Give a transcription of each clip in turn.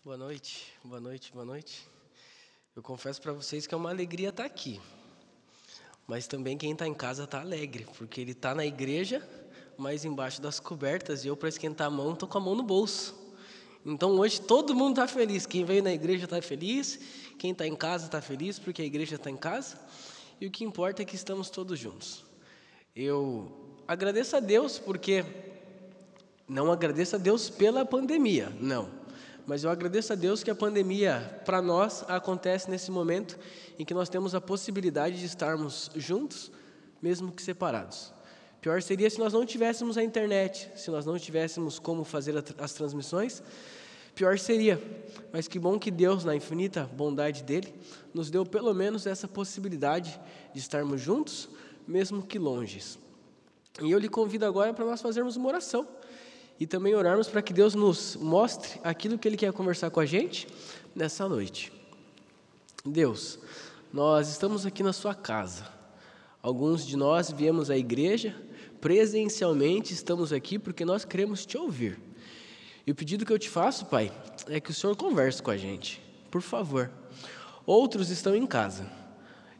Boa noite, boa noite, boa noite. Eu confesso para vocês que é uma alegria estar aqui. Mas também quem está em casa está alegre, porque ele está na igreja, mas embaixo das cobertas, e eu, para esquentar a mão, estou com a mão no bolso. Então hoje todo mundo está feliz. Quem veio na igreja está feliz, quem está em casa está feliz, porque a igreja está em casa. E o que importa é que estamos todos juntos. Eu agradeço a Deus, porque não agradeço a Deus pela pandemia, não. Mas eu agradeço a Deus que a pandemia, para nós, acontece nesse momento em que nós temos a possibilidade de estarmos juntos, mesmo que separados. Pior seria se nós não tivéssemos a internet, se nós não tivéssemos como fazer as transmissões, pior seria. Mas que bom que Deus, na infinita bondade dEle, nos deu pelo menos essa possibilidade de estarmos juntos, mesmo que longes. E eu lhe convido agora para nós fazermos uma oração. E também orarmos para que Deus nos mostre aquilo que Ele quer conversar com a gente nessa noite. Deus, nós estamos aqui na sua casa. Alguns de nós viemos à igreja, presencialmente estamos aqui porque nós queremos te ouvir. E o pedido que eu te faço, Pai, é que o Senhor converse com a gente, por favor. Outros estão em casa.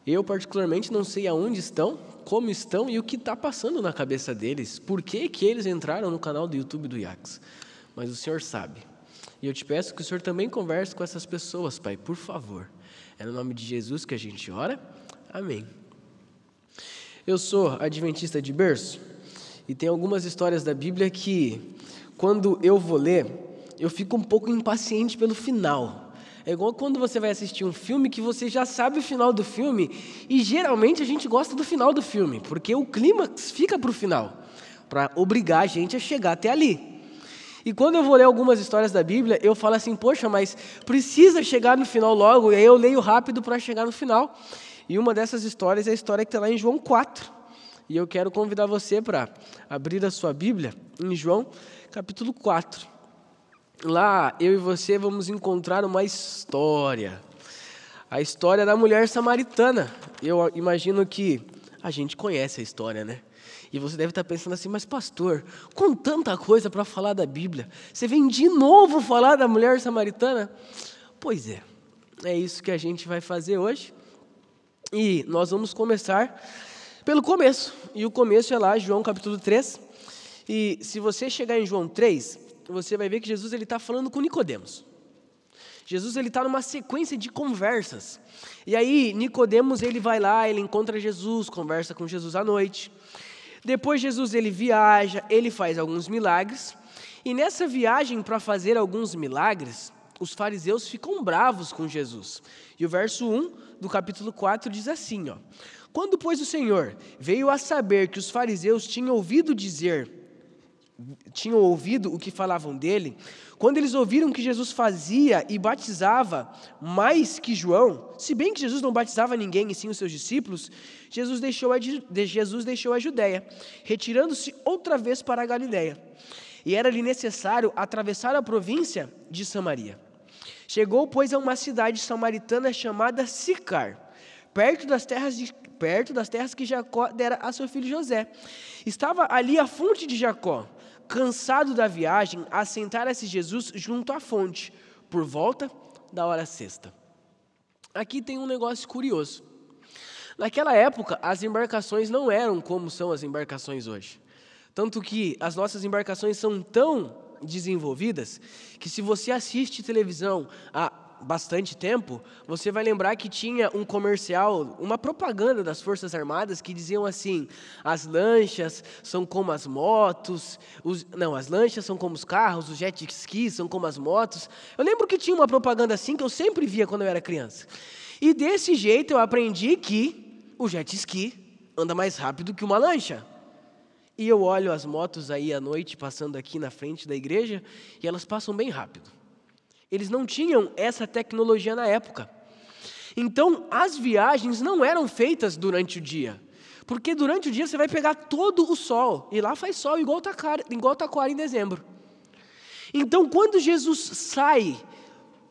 Eu, particularmente, não sei aonde estão, como estão e o que está passando na cabeça deles. Por que eles entraram no canal do YouTube do IACS? Mas o Senhor sabe. E eu te peço que o Senhor também converse com essas pessoas, Pai, por favor. É no nome de Jesus que a gente ora. Amém. Eu sou adventista de berço e tem algumas histórias da Bíblia que, quando eu vou ler, eu fico um pouco impaciente pelo final. É igual quando você vai assistir um filme que você já sabe o final do filme e geralmente a gente gosta do final do filme, porque o clímax fica para o final, para obrigar a gente a chegar até ali. E quando eu vou ler algumas histórias da Bíblia, eu falo assim, poxa, mas precisa chegar no final logo, e aí eu leio rápido para chegar no final. E uma dessas histórias é a história que está lá em João 4. E eu quero convidar você para abrir a sua Bíblia em João capítulo 4. Lá, eu e você vamos encontrar uma história. A história da mulher samaritana. Eu imagino que a gente conhece a história, né? E você deve estar pensando assim, mas pastor, com tanta coisa para falar da Bíblia, você vem de novo falar da mulher samaritana? Pois é isso que a gente vai fazer hoje. E nós vamos começar pelo começo. E o começo é lá, João capítulo 3. E se você chegar em João 3... você vai ver que Jesus está falando com Nicodemos. Jesus está numa sequência de conversas. E aí, Nicodemos, ele vai lá, ele encontra Jesus, conversa com Jesus à noite. Depois, Jesus, ele viaja, ele faz alguns milagres. E nessa viagem para fazer alguns milagres, os fariseus ficam bravos com Jesus. E o verso 1 do capítulo 4 diz assim, ó: quando, pois, o Senhor veio a saber que os fariseus tinham ouvido o que falavam dele, quando eles ouviram que Jesus fazia e batizava mais que João, se bem que Jesus não batizava ninguém e sim os seus discípulos, Jesus deixou a Judéia, retirando-se outra vez para a Galiléia. E era-lhe necessário atravessar a província de Samaria. Chegou, pois, a uma cidade samaritana chamada Sicar, perto das terras que Jacó dera a seu filho José. Estava ali a fonte de Jacó. Cansado da viagem, assentara-se Jesus junto à fonte, por volta da hora sexta. Aqui tem um negócio curioso. Naquela época, as embarcações não eram como são as embarcações hoje. Tanto que as nossas embarcações são tão desenvolvidas que, se você assiste televisão há bastante tempo, você vai lembrar que tinha um comercial, uma propaganda das Forças Armadas que diziam assim: as lanchas são como as motos, as lanchas são como os carros, os jet skis são como as motos. Eu lembro que tinha uma propaganda assim que eu sempre via quando eu era criança. E desse jeito eu aprendi que o jet ski anda mais rápido que uma lancha. E eu olho as motos aí à noite passando aqui na frente da igreja e elas passam bem rápido. Eles não tinham essa tecnologia na época. Então, as viagens não eram feitas durante o dia. Porque durante o dia você vai pegar todo o sol. E lá faz sol igual Taquara em dezembro. Então, quando Jesus sai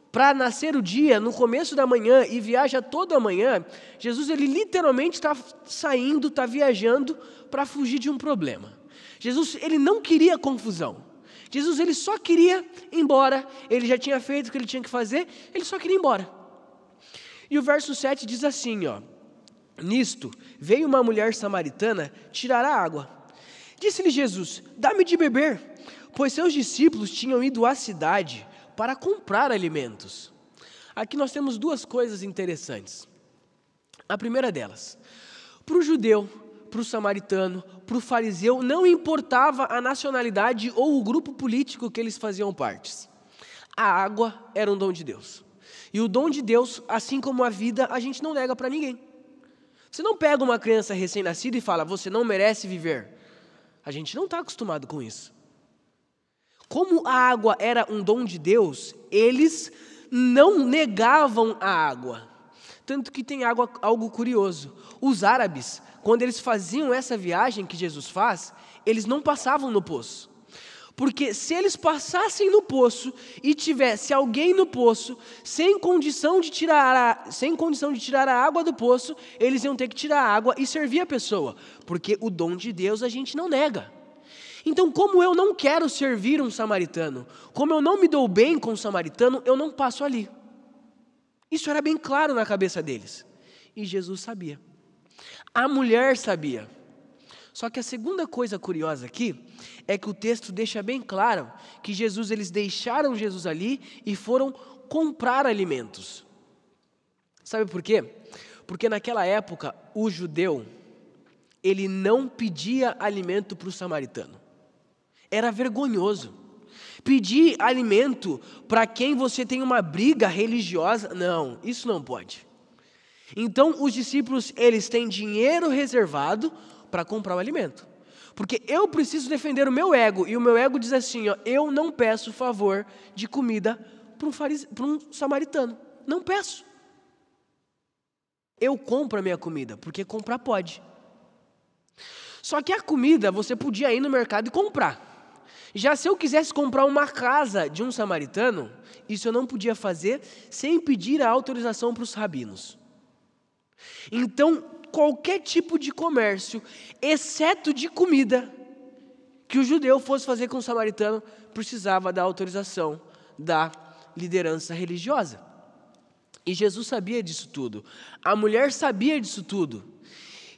para nascer o dia, no começo da manhã, e viaja toda a manhã, Jesus, ele literalmente está saindo, está viajando para fugir de um problema. Jesus, ele não queria confusão. Jesus ele só queria ir embora, ele já tinha feito o que ele tinha que fazer, ele só queria ir embora. E o verso 7 diz assim, ó: nisto veio uma mulher samaritana tirar a água. Disse-lhe Jesus: dá-me de beber, pois seus discípulos tinham ido à cidade para comprar alimentos. Aqui nós temos duas coisas interessantes. A primeira delas, para o judeu, para o samaritano, para o fariseu, não importava a nacionalidade ou o grupo político que eles faziam parte. A água era um dom de Deus. E o dom de Deus, assim como a vida, a gente não nega para ninguém. Você não pega uma criança recém-nascida e fala: você não merece viver. A gente não está acostumado com isso. Como a água era um dom de Deus, eles não negavam a água. Tanto que tem algo curioso. Os árabes, quando eles faziam essa viagem que Jesus faz, eles não passavam no poço. Porque se eles passassem no poço e tivesse alguém no poço sem condição de tirar a água do poço, eles iam ter que tirar a água e servir a pessoa. Porque o dom de Deus a gente não nega. Então, como eu não quero servir um samaritano, como eu não me dou bem com um samaritano, eu não passo ali. Isso era bem claro na cabeça deles. E Jesus sabia. A mulher sabia. Só que a segunda coisa curiosa aqui é que o texto deixa bem claro que eles deixaram Jesus ali e foram comprar alimentos. Sabe por quê? Porque naquela época o judeu, ele não pedia alimento para o samaritano. Era vergonhoso. Pedir alimento para quem você tem uma briga religiosa, não, isso não pode. Então os discípulos, eles têm dinheiro reservado para comprar o alimento. Porque eu preciso defender o meu ego, e o meu ego diz assim, ó: eu não peço favor de comida para um samaritano. Não peço. Eu compro a minha comida, porque comprar pode. Só que a comida você podia ir no mercado e comprar. Já se eu quisesse comprar uma casa de um samaritano, isso eu não podia fazer sem pedir a autorização para os rabinos. Então, qualquer tipo de comércio, exceto de comida, que o judeu fosse fazer com o samaritano, precisava da autorização da liderança religiosa. E Jesus sabia disso tudo. A mulher sabia disso tudo.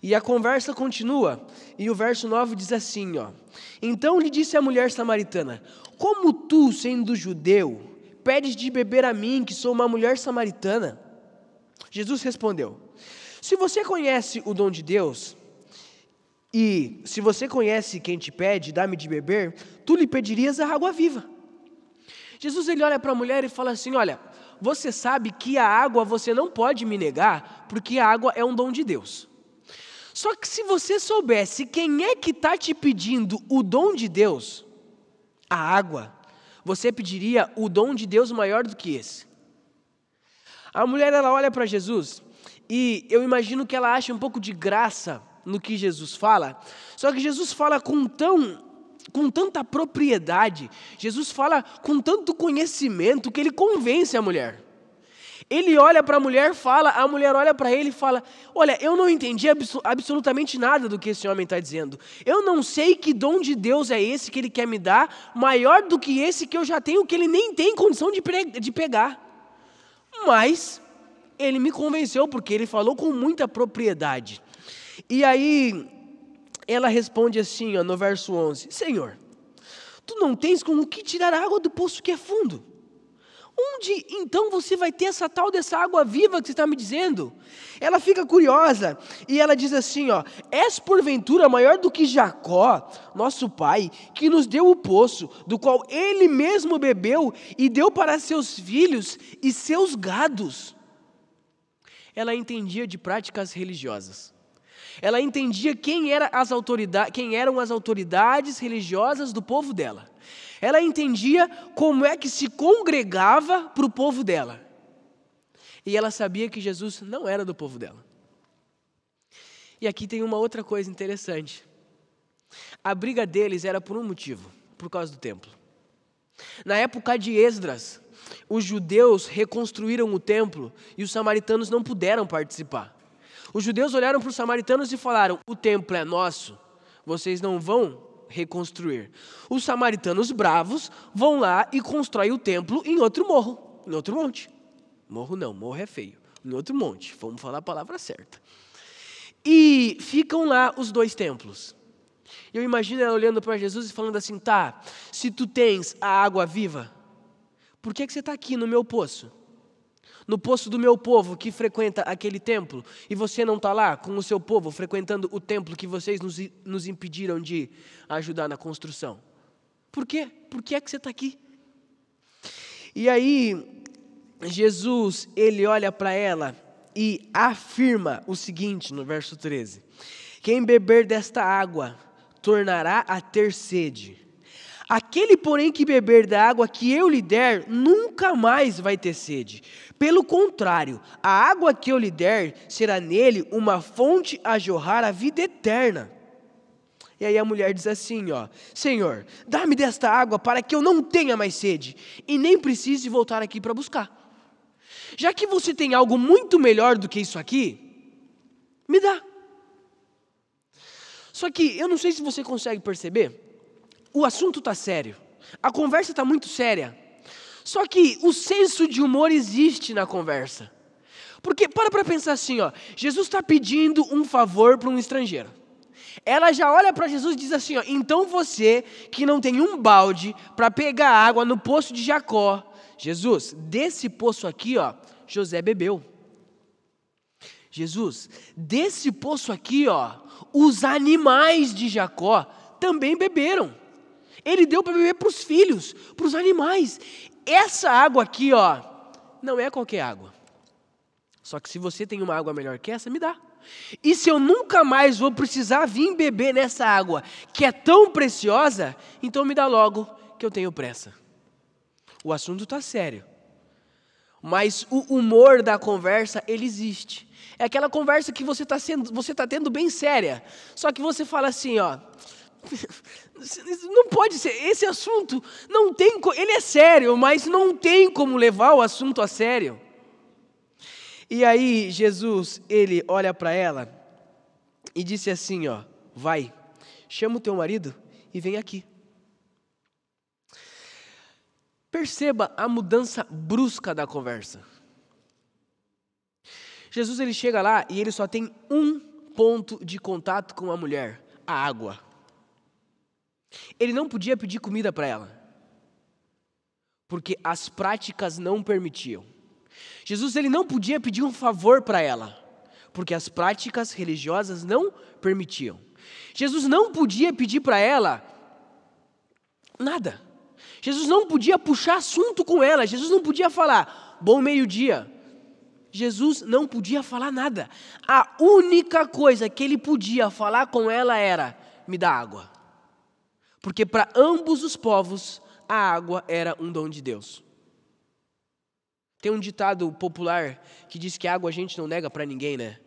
E a conversa continua, e o verso 9 diz assim, ó: então lhe disse a mulher samaritana: como tu, sendo judeu, pedes de beber a mim, que sou uma mulher samaritana? Jesus respondeu: se você conhece o dom de Deus, e se você conhece quem te pede, dá-me de beber, tu lhe pedirias a água viva. Jesus ele olha para a mulher e fala assim: olha, você sabe que a água você não pode me negar, porque a água é um dom de Deus. Só que se você soubesse quem é que está te pedindo o dom de Deus, a água, você pediria o dom de Deus maior do que esse. A mulher ela olha para Jesus e eu imagino que ela acha um pouco de graça no que Jesus fala, só que Jesus fala com tanta propriedade, Jesus fala com tanto conhecimento que ele convence a mulher. Ele olha para a mulher, a mulher olha para ele e fala: olha, eu não entendi absolutamente nada do que esse homem está dizendo. Eu não sei que dom de Deus é esse que ele quer me dar, maior do que esse que eu já tenho, que ele nem tem condição de pegar. Mas ele me convenceu, porque ele falou com muita propriedade. E aí ela responde assim, ó, no verso 11: Senhor, tu não tens com o que tirar a água do poço que é fundo. Onde então você vai ter dessa água viva que você está me dizendo? Ela fica curiosa e ela diz assim, ó: és porventura maior do que Jacó, nosso pai, que nos deu o poço, do qual ele mesmo bebeu e deu para seus filhos e seus gados. Ela entendia de práticas religiosas. Ela entendia quem eram as autoridades religiosas do povo dela. Ela entendia como é que se congregava para o povo dela. E ela sabia que Jesus não era do povo dela. E aqui tem uma outra coisa interessante. A briga deles era por um motivo, por causa do templo. Na época de Esdras, os judeus reconstruíram o templo e os samaritanos não puderam participar. Os judeus olharam para os samaritanos e falaram: o templo é nosso, vocês não vão reconstruir? Os samaritanos bravos vão lá e constroem o templo em outro morro, em outro monte. Morro não, morro é feio. Em outro monte, vamos falar a palavra certa. E ficam lá os 2 templos. Eu imagino ela olhando para Jesus e falando assim, tá, se tu tens a água viva, por que você está aqui no meu poço? No poço do meu povo que frequenta aquele templo, e você não está lá com o seu povo frequentando o templo que vocês nos impediram de ajudar na construção. Por quê? Por que é que você está aqui? E aí, Jesus, ele olha para ela e afirma o seguinte no verso 13: quem beber desta água tornará a ter sede. Aquele, porém, que beber da água que eu lhe der, nunca mais vai ter sede. Pelo contrário, a água que eu lhe der será nele uma fonte a jorrar a vida eterna. E aí a mulher diz assim, Senhor, dá-me desta água para que eu não tenha mais sede e nem precise voltar aqui para buscar. Já que você tem algo muito melhor do que isso aqui, me dá. Só que eu não sei se você consegue perceber, o assunto está sério, a conversa está muito séria, só que o senso de humor existe na conversa. Porque para pensar assim, Jesus está pedindo um favor para um estrangeiro. Ela já olha para Jesus e diz assim, então você que não tem um balde para pegar água no poço de Jacó, Jesus, desse poço aqui, José bebeu. Jesus, desse poço aqui, os animais de Jacó também beberam. Ele deu para beber para os filhos, para os animais. Essa água aqui, não é qualquer água. Só que se você tem uma água melhor que essa, me dá. E se eu nunca mais vou precisar vir beber nessa água, que é tão preciosa, então me dá logo, que eu tenho pressa. O assunto está sério. Mas o humor da conversa, ele existe. É aquela conversa que você está tendo bem séria. Só que você fala assim, não pode ser, esse assunto não tem, ele é sério, mas não tem como levar o assunto a sério. E aí Jesus, ele olha para ela e disse assim, vai, chama o teu marido e vem aqui. Perceba a mudança brusca da conversa. Jesus, ele chega lá e ele só tem um ponto de contato com a mulher, a água. Ele não podia pedir comida para ela, porque as práticas não permitiam. Jesus, ele não podia pedir um favor para ela, porque as práticas religiosas não permitiam. Jesus não podia pedir para ela nada. Jesus não podia puxar assunto com ela. Jesus não podia falar, bom meio-dia. Jesus não podia falar nada. A única coisa que ele podia falar com ela era, me dá água. Porque para ambos os povos, a água era um dom de Deus. Tem um ditado popular que diz que água a gente não nega para ninguém, né?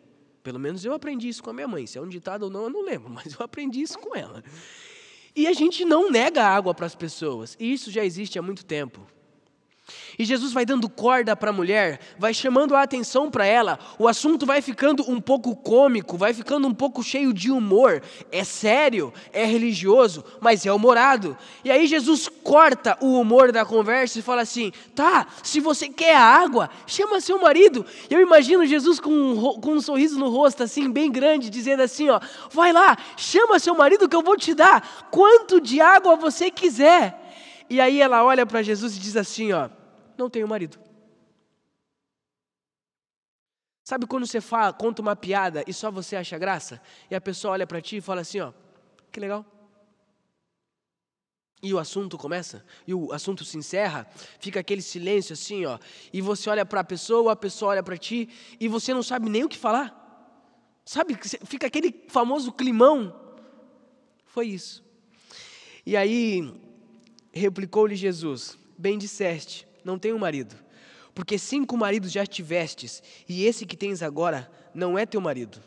Pelo menos eu aprendi isso com a minha mãe. Se é um ditado ou não, eu não lembro, mas eu aprendi isso com ela. E a gente não nega água para as pessoas. E isso já existe há muito tempo. E Jesus vai dando corda para a mulher, vai chamando a atenção para ela, o assunto vai ficando um pouco cômico, vai ficando um pouco cheio de humor, é sério, é religioso, mas é humorado. E aí Jesus corta o humor da conversa e fala assim, tá, se você quer a água, chama seu marido. Eu imagino Jesus com um sorriso no rosto assim, bem grande, dizendo assim, vai lá, chama seu marido que eu vou te dar, quanto de água você quiser. E aí ela olha para Jesus e diz assim, não tenho marido. Sabe quando você conta uma piada e só você acha graça? E a pessoa olha para ti e fala assim, que legal. E o assunto começa, e o assunto se encerra, fica aquele silêncio assim, e você olha para a pessoa olha para ti, e você não sabe nem o que falar. Sabe, fica aquele famoso climão. Foi isso. E aí, replicou-lhe Jesus, bem disseste, não tenho marido, porque 5 maridos já tivestes, e esse que tens agora não é teu marido.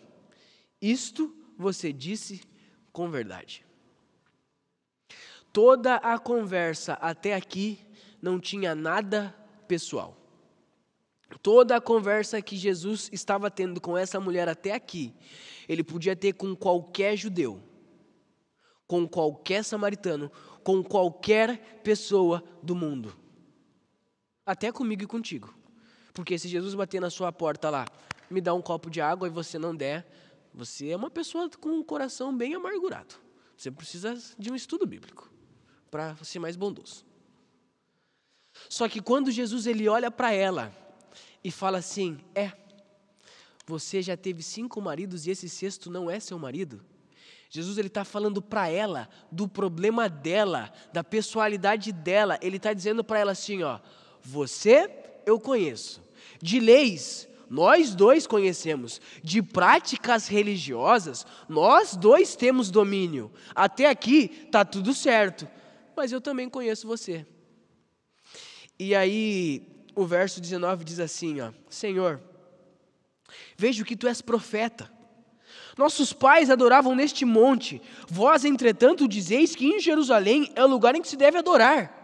Isto você disse com verdade. Toda a conversa até aqui não tinha nada pessoal. Toda a conversa que Jesus estava tendo com essa mulher até aqui, ele podia ter com qualquer judeu, com qualquer samaritano, com qualquer pessoa do mundo. Até comigo e contigo. Porque se Jesus bater na sua porta lá, me dá um copo de água e você não der, você é uma pessoa com um coração bem amargurado. Você precisa de um estudo bíblico para ser mais bondoso. Só que quando Jesus ele olha para ela e fala assim, você já teve 5 maridos e esse sexto não é seu marido? Jesus ele está falando para ela do problema dela, da pessoalidade dela. Ele está dizendo para ela assim, você eu conheço. De leis, nós dois conhecemos. De práticas religiosas, nós dois temos domínio. Até aqui está tudo certo. Mas eu também conheço você. E aí, o verso 19 diz assim, Senhor, vejo que tu és profeta. Nossos pais adoravam neste monte. Vós, entretanto, dizeis que em Jerusalém é o lugar em que se deve adorar.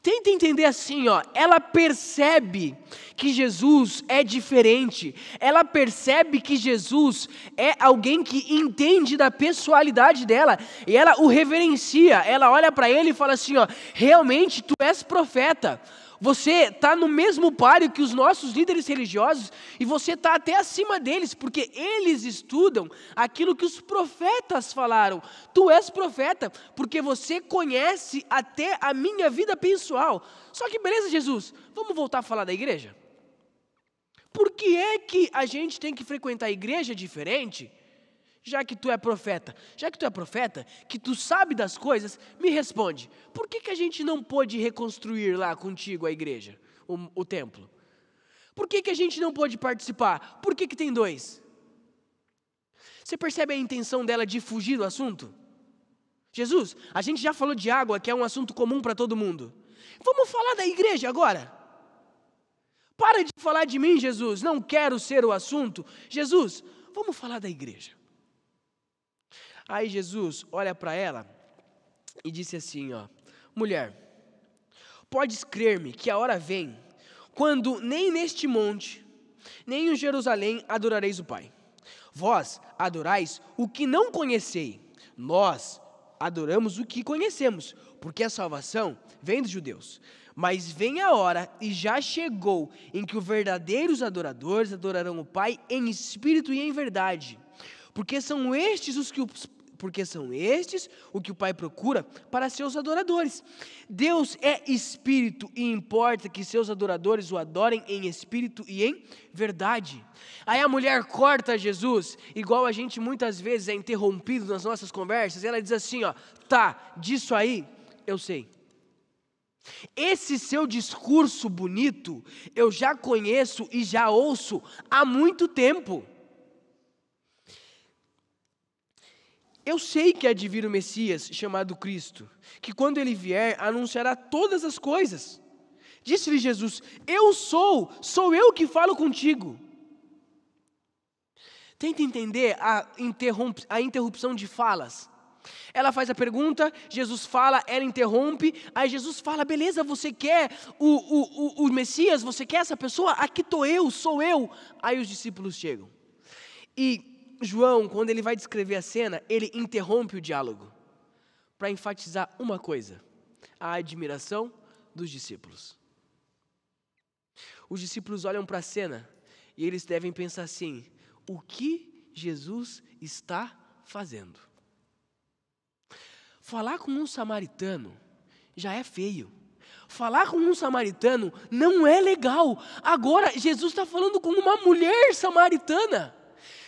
Tenta entender assim, ela percebe que Jesus é diferente. Ela percebe que Jesus é alguém que entende da pessoalidade dela. E ela o reverencia. Ela olha para ele e fala assim, realmente tu és profeta. Você está no mesmo páreo que os nossos líderes religiosos e você está até acima deles, porque eles estudam aquilo que os profetas falaram. Tu és profeta, porque você conhece até a minha vida pessoal. Só que beleza, Jesus, vamos voltar a falar da igreja? Por que é que a gente tem que frequentar a igreja diferente? Já que tu é profeta, que tu sabe das coisas, me responde, por que a gente não pôde reconstruir lá contigo a igreja, o templo? Por que a gente não pôde participar? Por que tem 2? Você percebe a intenção dela de fugir do assunto? Jesus, a gente já falou de água, que é um assunto comum para todo mundo. Vamos falar da igreja agora? Para de falar de mim, Jesus, não quero ser o assunto. Jesus, vamos falar da igreja. Aí Jesus olha para ela e disse assim, mulher, podes crer-me que a hora vem, quando nem neste monte, nem em Jerusalém adorareis o Pai. Vós adorais o que não conhecei, nós adoramos o que conhecemos, porque a salvação vem dos judeus. Mas vem a hora, e já chegou, em que os verdadeiros adoradores adorarão o Pai em espírito e em verdade. Porque são estes o que o Pai procura para seus adoradores. Deus é espírito e importa que seus adoradores o adorem em espírito e em verdade. Aí a mulher corta Jesus, igual a gente muitas vezes é interrompido nas nossas conversas, e ela diz assim, disso aí eu sei. Esse seu discurso bonito eu já conheço e já ouço há muito tempo. Eu sei que há de vir o Messias, chamado Cristo, que quando ele vier, anunciará todas as coisas. Disse-lhe Jesus, sou eu que falo contigo. Tenta entender a interrupção de falas. Ela faz a pergunta, Jesus fala, ela interrompe, aí Jesus fala, beleza, você quer o Messias, você quer essa pessoa? Aqui estou eu, sou eu. Aí os discípulos chegam. E João, quando ele vai descrever a cena, ele interrompe o diálogo para enfatizar uma coisa: a admiração dos discípulos. Os discípulos olham para a cena e eles devem pensar assim: o que Jesus está fazendo? Falar com um samaritano já é feio. Falar com um samaritano não é legal. Agora, Jesus está falando com uma mulher samaritana.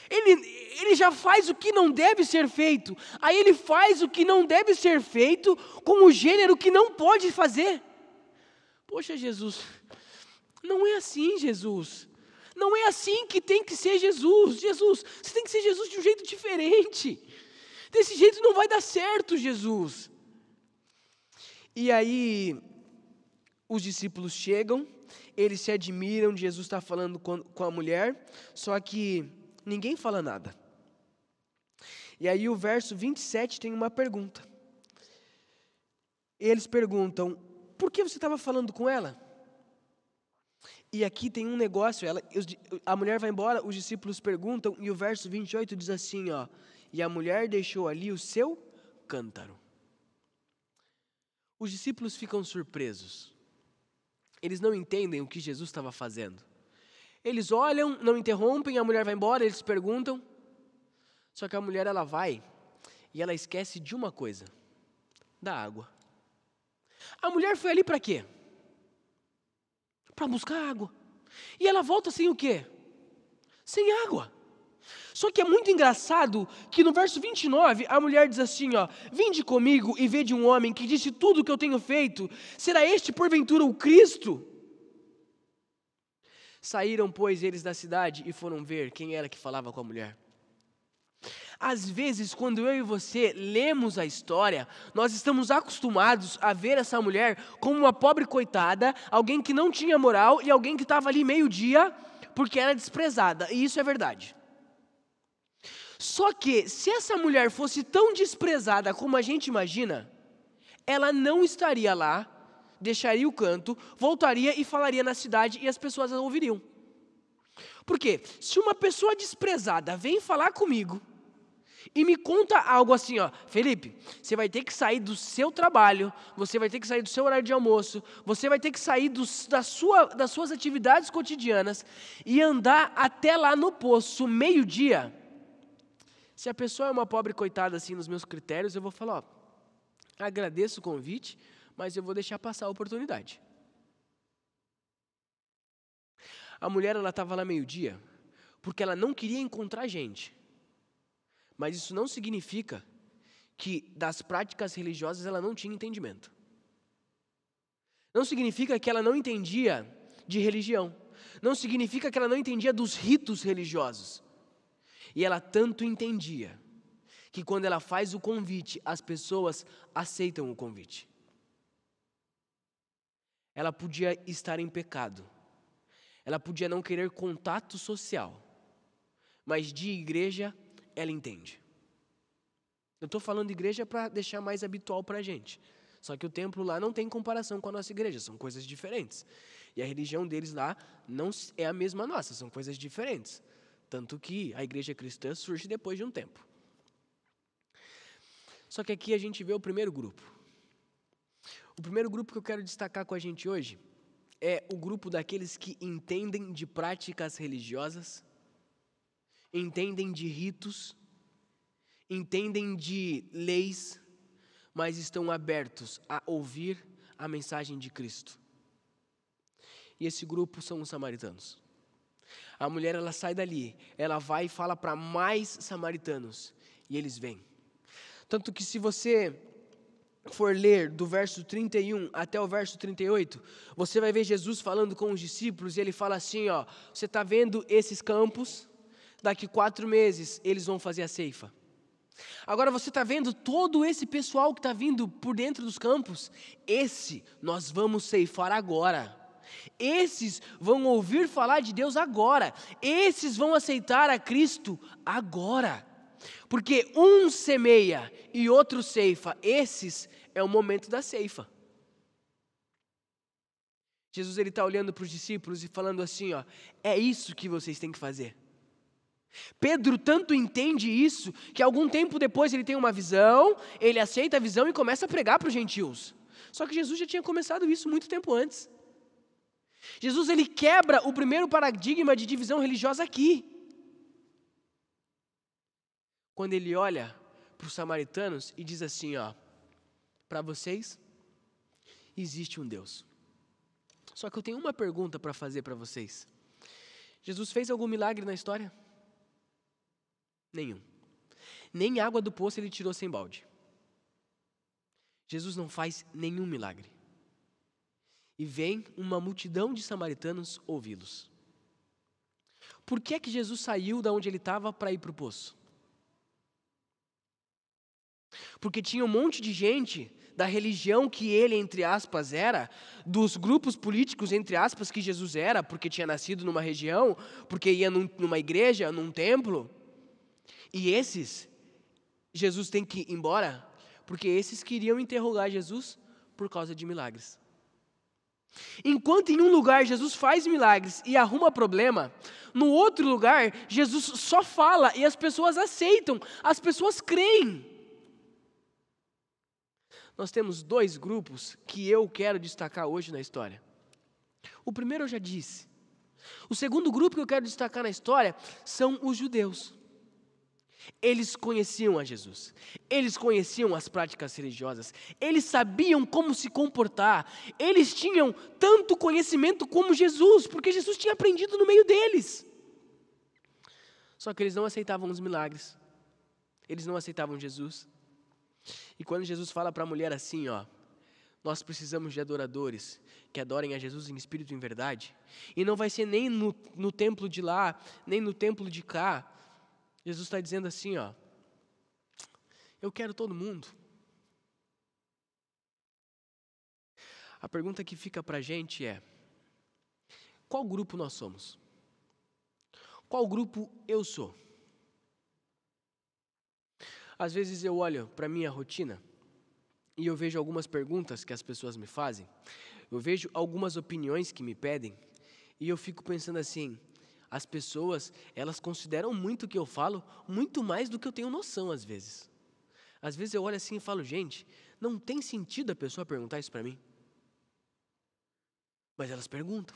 Ele já faz o que não deve ser feito. Aí ele faz o que não deve ser feito com o gênero que não pode fazer. Poxa, Jesus, não é assim, Jesus. Não é assim que tem que ser Jesus. Jesus, você tem que ser Jesus de um jeito diferente. Desse jeito não vai dar certo, Jesus. E aí, os discípulos chegam, eles se admiram de Jesus estar falando com a mulher, só que ninguém fala nada. E aí o verso 27 tem uma pergunta. Eles perguntam, por que você estava falando com ela? E aqui tem um negócio, a mulher vai embora, os discípulos perguntam, e o verso 28 diz assim, e a mulher deixou ali o seu cântaro. Os discípulos ficam surpresos. Eles não entendem o que Jesus estava fazendo. Eles olham, não interrompem, a mulher vai embora, eles perguntam. Só que a mulher, ela vai e ela esquece de uma coisa: da água. A mulher foi ali para quê? Para buscar água. E ela volta sem o quê? Sem água. Só que é muito engraçado que no verso 29, a mulher diz assim, vinde comigo e vede um homem que disse tudo o que eu tenho feito. Será este porventura o Cristo? Saíram, pois, eles da cidade e foram ver quem era que falava com a mulher. Às vezes, quando eu e você lemos a história, nós estamos acostumados a ver essa mulher como uma pobre coitada, alguém que não tinha moral e alguém que estava ali meio-dia porque era desprezada, e isso é verdade. Só que, se essa mulher fosse tão desprezada como a gente imagina, ela não estaria lá, deixaria o canto, voltaria e falaria na cidade e as pessoas a ouviriam. Por quê? Se uma pessoa desprezada vem falar comigo e me conta algo assim, Felipe, você vai ter que sair do seu trabalho, você vai ter que sair do seu horário de almoço, você vai ter que sair das suas atividades cotidianas e andar até lá no poço, meio-dia. Se a pessoa é uma pobre coitada assim nos meus critérios, eu vou falar, agradeço o convite, mas eu vou deixar passar a oportunidade. A mulher, ela estava lá meio-dia, porque ela não queria encontrar gente. Mas isso não significa que das práticas religiosas ela não tinha entendimento. Não significa que ela não entendia de religião. Não significa que ela não entendia dos ritos religiosos. E ela tanto entendia que quando ela faz o convite, as pessoas aceitam o convite. Ela podia estar em pecado. Ela podia não querer contato social. Mas de igreja, ela entende. Eu estou falando de igreja para deixar mais habitual para a gente. Só que o templo lá não tem comparação com a nossa igreja, são coisas diferentes. E a religião deles lá não é a mesma nossa, são coisas diferentes. Tanto que a igreja cristã surge depois de um tempo. Só que aqui a gente vê o primeiro grupo. O primeiro grupo que eu quero destacar com a gente hoje é o grupo daqueles que entendem de práticas religiosas, entendem de ritos, entendem de leis, mas estão abertos a ouvir a mensagem de Cristo. E esse grupo são os samaritanos. A mulher, ela sai dali, ela vai e fala para mais samaritanos, e eles vêm. Tanto que se você for ler do verso 31 até o verso 38, você vai ver Jesus falando com os discípulos, e ele fala assim, você está vendo esses campos? Daqui 4 meses eles vão fazer a ceifa. Agora você está vendo todo esse pessoal que está vindo por dentro dos campos? Esse nós vamos ceifar agora. Esses vão ouvir falar de Deus agora. Esses vão aceitar a Cristo agora. Porque um semeia e outro ceifa. Esses é o momento da ceifa. Jesus, ele está olhando para os discípulos e falando assim, é isso que vocês têm que fazer. Pedro tanto entende isso, que algum tempo depois ele tem uma visão, ele aceita a visão e começa a pregar para os gentios. Só que Jesus já tinha começado isso muito tempo antes. Jesus, ele quebra o primeiro paradigma de divisão religiosa aqui. Quando ele olha para os samaritanos e diz assim, para vocês existe um Deus. Só que eu tenho uma pergunta para fazer para vocês. Jesus fez algum milagre na história? Nenhum. Nem água do poço ele tirou sem balde. Jesus não faz nenhum milagre. E vem uma multidão de samaritanos ouvi-los. Por que é que Jesus saiu da onde ele estava para ir para o poço? Porque tinha um monte de gente da religião que ele, entre aspas, era, dos grupos políticos, entre aspas, que Jesus era, porque tinha nascido numa região, porque ia numa igreja, num templo. E esses, Jesus tem que ir embora, porque esses queriam interrogar Jesus por causa de milagres. Enquanto em um lugar Jesus faz milagres e arruma problema, no outro lugar Jesus só fala e as pessoas aceitam, as pessoas creem. nós temos dois grupos que eu quero destacar hoje na história. O primeiro eu já disse. O segundo grupo que eu quero destacar na história são os judeus. Eles conheciam a Jesus, eles conheciam as práticas religiosas, eles sabiam como se comportar, eles tinham tanto conhecimento como Jesus, porque Jesus tinha aprendido no meio deles. Só que eles não aceitavam os milagres, eles não aceitavam Jesus. E quando Jesus fala para a mulher assim, nós precisamos de adoradores que adorem a Jesus em espírito e em verdade, e não vai ser nem no templo de lá, nem no templo de cá. Jesus está dizendo assim, eu quero todo mundo. A pergunta que fica para a gente é, qual grupo nós somos? Qual grupo eu sou? Às vezes eu olho para a minha rotina e eu vejo algumas perguntas que as pessoas me fazem, eu vejo algumas opiniões que me pedem, e eu fico pensando assim, as pessoas, elas consideram muito o que eu falo, muito mais do que eu tenho noção às vezes. Às vezes eu olho assim e falo, gente, não tem sentido a pessoa perguntar isso para mim. Mas elas perguntam.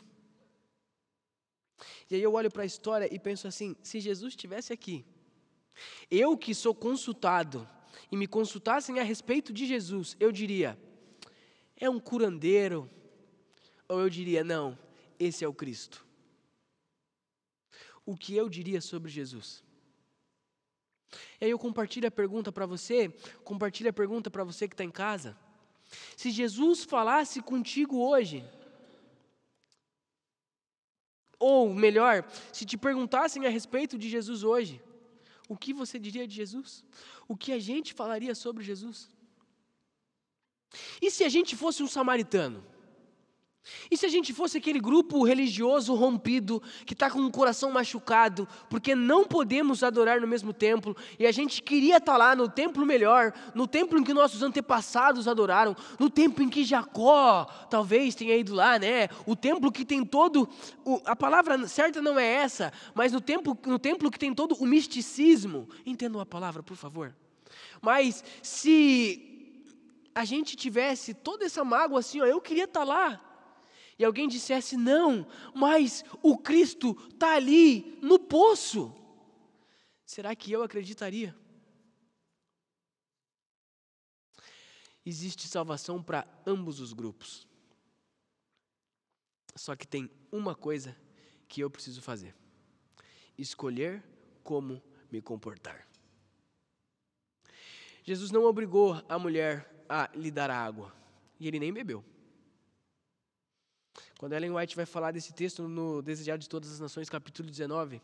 E aí eu olho para a história e penso assim, se Jesus estivesse aqui, eu que sou consultado, e me consultassem a respeito de Jesus, eu diria, é um curandeiro, ou eu diria, não, esse é o Cristo. O que eu diria sobre Jesus? E aí eu compartilho a pergunta para você que está em casa. Se Jesus falasse contigo hoje, ou melhor, se te perguntassem a respeito de Jesus hoje, o que você diria de Jesus? O que a gente falaria sobre Jesus? E se a gente fosse um samaritano? E se a gente fosse aquele grupo religioso rompido, que está com o coração machucado, porque não podemos adorar no mesmo templo, e a gente queria estar lá no templo melhor, no templo em que nossos antepassados adoraram, no templo em que Jacó talvez tenha ido lá, né? O templo que tem todo, a palavra certa não é essa, mas no templo que tem todo o misticismo. Entendam a palavra, por favor. Mas se a gente tivesse toda essa mágoa assim, eu queria estar lá, e alguém dissesse, não, mas o Cristo está ali no poço, será que eu acreditaria? Existe salvação para ambos os grupos. Só que tem uma coisa que eu preciso fazer: escolher como me comportar. Jesus não obrigou a mulher a lhe dar a água, e ele nem bebeu. Quando Ellen White vai falar desse texto no Desejado de Todas as Nações, capítulo 19,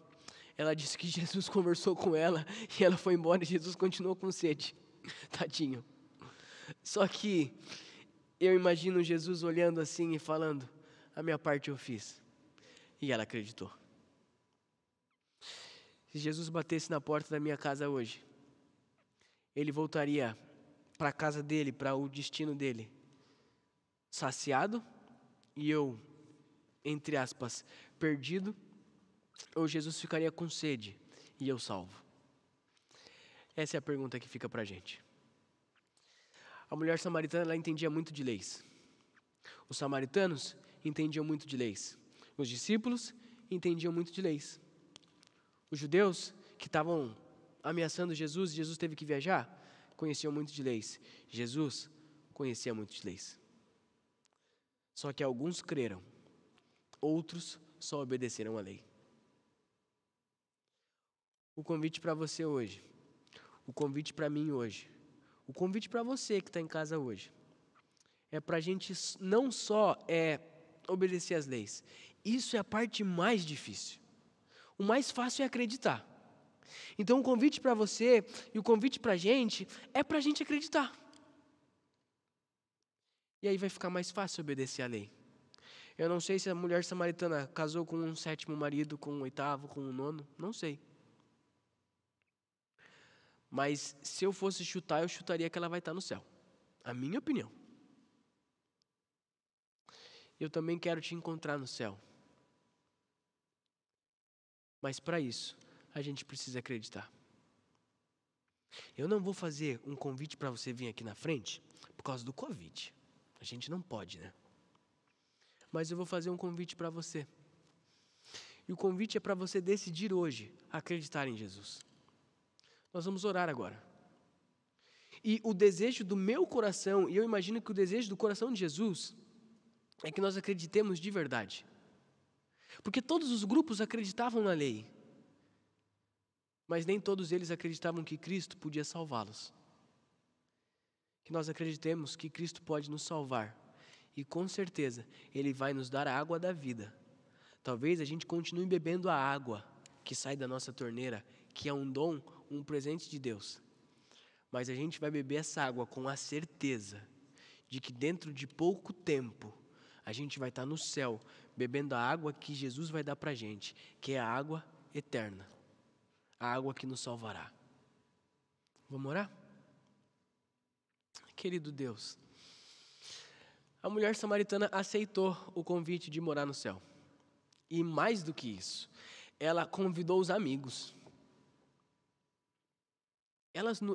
ela disse que Jesus conversou com ela e ela foi embora e Jesus continuou com sede. Tadinho. Só que eu imagino Jesus olhando assim e falando, a minha parte eu fiz. E ela acreditou. Se Jesus batesse na porta da minha casa hoje, ele voltaria para a casa dele, para o destino dele, saciado, e eu, entre aspas, perdido, ou Jesus ficaria com sede e eu salvo? Essa é a pergunta que fica para a gente. A mulher samaritana, ela entendia muito de leis. Os samaritanos entendiam muito de leis. Os discípulos entendiam muito de leis. Os judeus, que estavam ameaçando Jesus, e Jesus teve que viajar, conheciam muito de leis. Jesus conhecia muito de leis. Só que alguns creram, outros só obedeceram à lei. O convite para você hoje, o convite para mim hoje, o convite para você que está em casa hoje, é para a gente não só obedecer às leis. Isso é a parte mais difícil. O mais fácil é acreditar. Então o convite para você e o convite para a gente é para a gente acreditar. E aí vai ficar mais fácil obedecer à lei. Eu não sei se a mulher samaritana casou com um 7º marido, com um 8º, com um 9º, não sei. Mas se eu fosse chutar, eu chutaria que ela vai estar no céu. A minha opinião. Eu também quero te encontrar no céu. Mas para isso, a gente precisa acreditar. Eu não vou fazer um convite para você vir aqui na frente, por causa do Covid. A gente não pode, né? Mas eu vou fazer um convite para você. E o convite é para você decidir hoje acreditar em Jesus. Nós vamos orar agora. E o desejo do meu coração, e eu imagino que o desejo do coração de Jesus, é que nós acreditemos de verdade. Porque todos os grupos acreditavam na lei, mas nem todos eles acreditavam que Cristo podia salvá-los. Que nós acreditemos que Cristo pode nos salvar, e com certeza Ele vai nos dar a água da vida. Talvez a gente continue bebendo a água que sai da nossa torneira, que é um dom, um presente de Deus. Mas a gente vai beber essa água com a certeza de que dentro de pouco tempo a gente vai estar no céu, bebendo a água que Jesus vai dar para a gente, que é a água eterna, a água que nos salvará. Vamos orar? Querido Deus, a mulher samaritana aceitou o convite de morar no céu. E mais do que isso, ela convidou os amigos.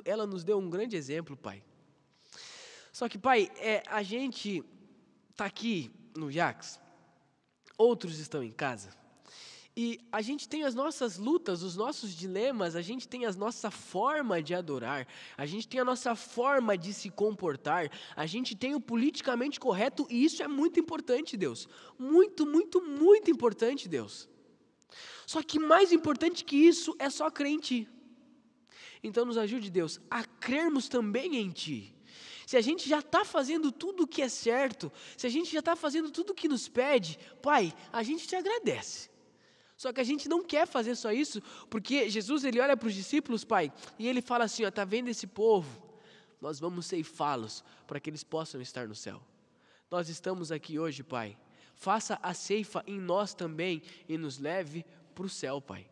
Ela nos deu um grande exemplo, Pai. Só que, Pai, a gente está aqui no Jax, outros estão em casa, e a gente tem as nossas lutas, os nossos dilemas, a gente tem a nossa forma de adorar, a gente tem a nossa forma de se comportar, a gente tem o politicamente correto, e isso é muito importante, Deus. Muito, muito, muito importante, Deus. Só que mais importante que isso é só crer em Ti. Então nos ajude, Deus, a crermos também em Ti. Se a gente já está fazendo tudo o que é certo, se a gente já está fazendo tudo o que nos pede, Pai, a gente te agradece. Só que a gente não quer fazer só isso, porque Jesus, Ele olha para os discípulos, Pai, e Ele fala assim, está vendo esse povo? Nós vamos ceifá-los para que eles possam estar no céu. Nós estamos aqui hoje, Pai. Faça a ceifa em nós também e nos leve para o céu, Pai.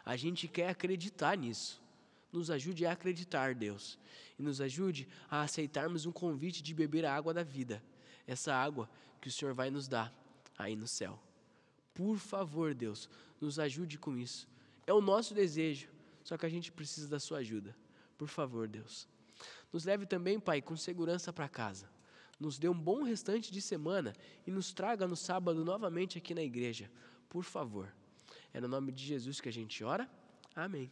A gente quer acreditar nisso. Nos ajude a acreditar, Deus, e nos ajude a aceitarmos um convite de beber a água da vida, essa água que o Senhor vai nos dar aí no céu. Por favor, Deus, nos ajude com isso. É o nosso desejo, só que a gente precisa da sua ajuda. Por favor, Deus. Nos leve também, Pai, com segurança para casa. Nos dê um bom restante de semana e nos traga no sábado novamente aqui na igreja. Por favor. É no nome de Jesus que a gente ora. Amém.